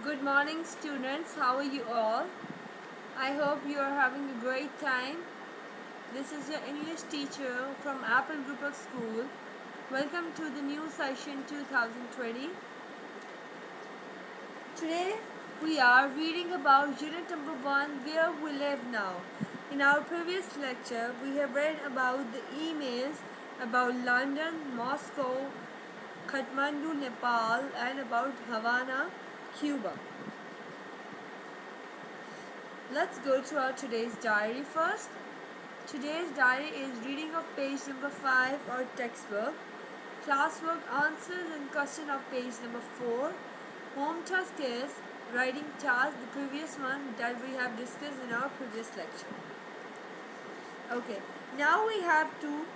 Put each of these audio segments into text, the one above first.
Good morning, students. How are you all? I hope you are having a great time. This is your English teacher from Apple Group of School. Welcome to the new session 2020. Today we are reading about unit number 1, Where We Live Now. In our previous lecture, we have read about the emails about London, Moscow, Kathmandu, Nepal, and about Havana, Cuba. Let's go to our today's diary first. Today's diary is reading of page number 5 or textbook, classwork answers and question of page number 4, home task is writing task, the previous one that we have discussed in our previous lecture. Okay, now we have to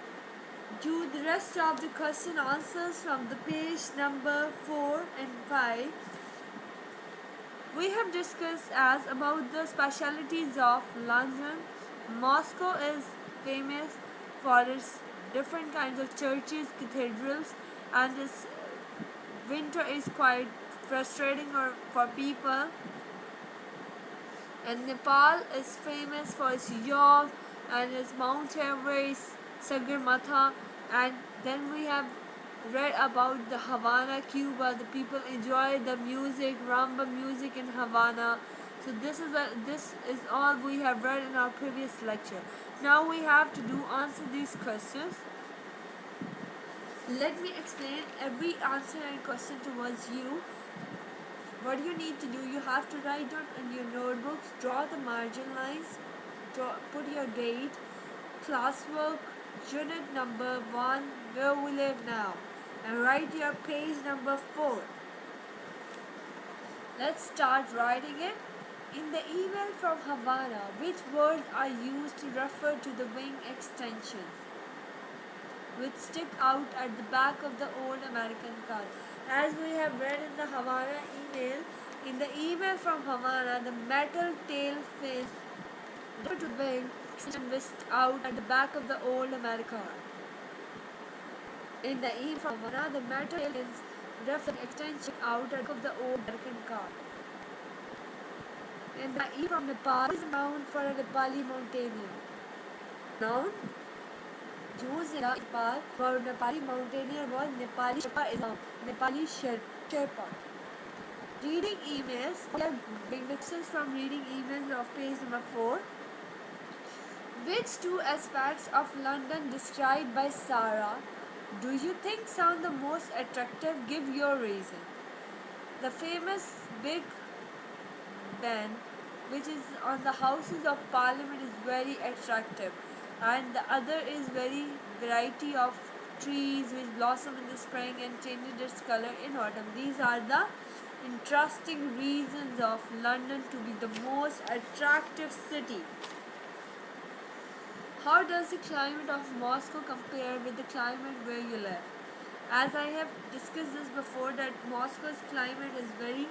do the rest of the question answers from the page number 4 and 5. We have discussed as about the specialities of London. Moscow is famous for its different kinds of churches, cathedrals, and its winter is quite frustrating for people. And Nepal is famous for its yog and its Mount Everest, Sagarmatha, and then we have read about the Havana, Cuba. The people enjoy the music, rumba music in Havana. So this is all we have read in our previous lecture. Now we have to answer these questions. Let me explain every answer and question towards you. What you need to do, you have to write down in your notebooks, draw the margin lines, put your date, classwork, unit number 1, Where We Live Now, and write your page number 4. Let's start writing it. In the email from Havana, which words are used to refer to the wing extensions which stick out at the back of the old American car? As we have read in the Havana email, in the email from Havana, the metal tail fins refer to the wing extension which stick out at the back of the old American car. In the email from Havana, the metal tail fins refer to the extension out at the back of the old American car. And the email from Nepal is a noun for a Nepali mountaineer. Noun used in Nepal for Nepali mountaineer was Nepali Sherpa is noun. Nepali Sherpa. Reading emails. We are doing lessons from reading emails of page number 4. Which two aspects of London described by Sarah do you think sound the most attractive? Give your reason. The famous Big Ben, which is on the Houses of Parliament, is very attractive, and the other is very variety of trees which blossom in the spring and changes its color in autumn. These are the interesting reasons of London to be the most attractive city. How does the climate of Moscow compare with the climate where you live? As I have discussed this before, that Moscow's climate is very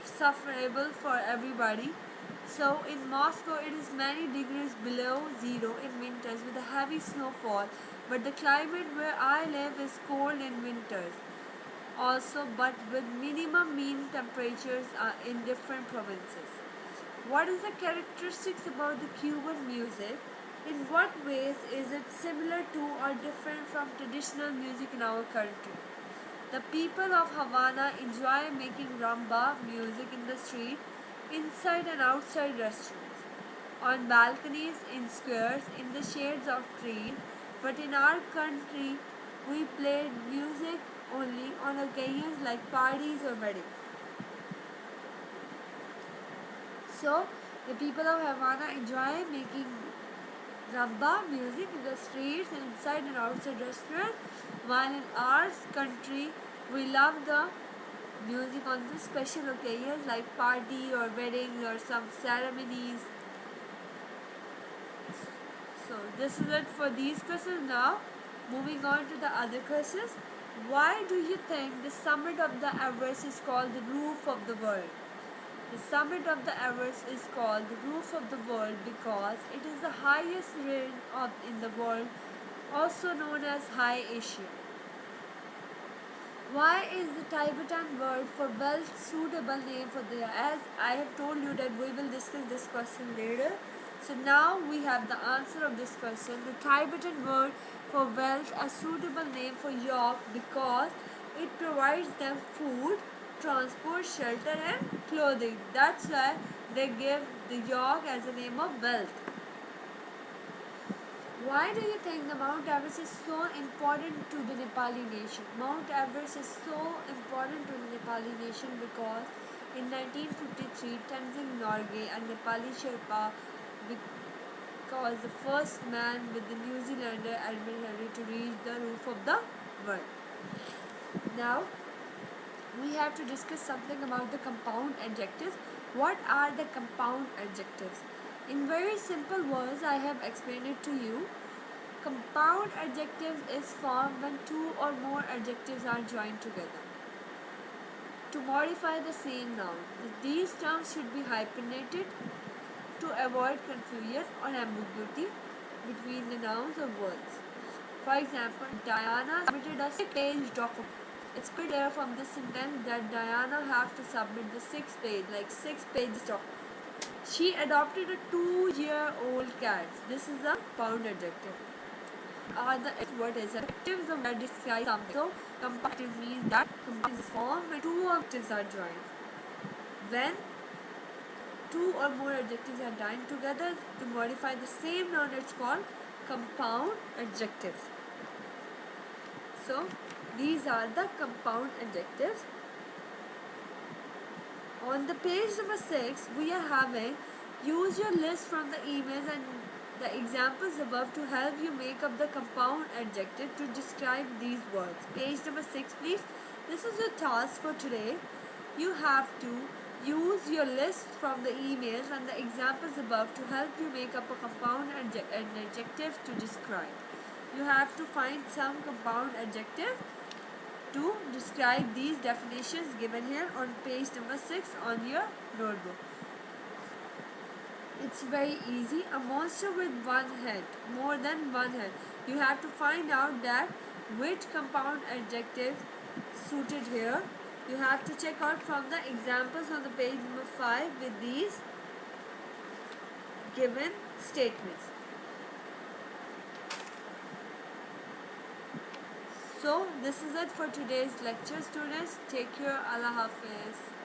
sufferable for everybody. So in Moscow it is many degrees below zero in winters with a heavy snowfall, but the climate where I live is cold in winters also, but with minimum mean temperatures in different provinces. What is the characteristics about the Cuban music? In what ways is it similar to or different from traditional music in our country? The people of Havana enjoy making rumba music in the street, inside and outside restaurants, on balconies, in squares, in the shades of trees. But in our country, we play music only on occasions like parties or weddings. So, the people of Havana enjoy making rumba music in the streets and inside and outside restaurants, while in our country we love the music on the special occasions like party or weddings or some ceremonies. So this is it for these questions. Now moving on to the other questions. Why do you think the summit of the Everest is called the roof of the world? The summit of the Everest is called the roof of the world because it is the highest range in the world, also known as High Asia. Why is the Tibetan word for wealth suitable name for the, as I have told you that we will discuss this question later. So now we have the answer of this question. The Tibetan word for wealth a suitable name for York because it provides them food, transport, shelter and clothing. That's why they give the York as a name of wealth. Why do you think the Mount Everest is so important to the Nepali nation? Mount Everest is so important to the Nepali nation because in 1953 Tenzing Norgay, a Nepali Sherpa, was the first man with the New Zealander Edmund Hillary to reach the roof of the world. Now we have to discuss something about the compound adjectives. What are the compound adjectives? In very simple words, I have explained it to you. Compound adjectives is formed when two or more adjectives are joined together to modify the same noun. These terms should be hyphenated to avoid confusion or ambiguity between the nouns or words. For example, Diana submitted a 6-page document. It's clear from this sentence that Diana have to submit the 6-page, like 6-page document. She adopted a 2-year-old cat. This is a compound adjective. The what is adjectives of that describe something. So comparative means that compound is formed when two adjectives are joined. When two or more adjectives are joined together to modify the same noun, it's called compound adjectives. So these are the compound adjectives. On the page number 6, we are having use your list from the emails and the examples above to help you make up the compound adjective to describe these words. Page number 6, please. This is your task for today. You have to use your list from the emails and the examples above to help you make up a compound adjective to describe. You have to find some compound adjective to describe these definitions given here on page number 6 on your notebook. It's very easy. A monster with one head, more than one head. You have to find out that which compound adjective suited here. You have to check out from the examples on the page number 5 with these given statements. So this is it for today's lecture, students. Take care. Allah Hafiz.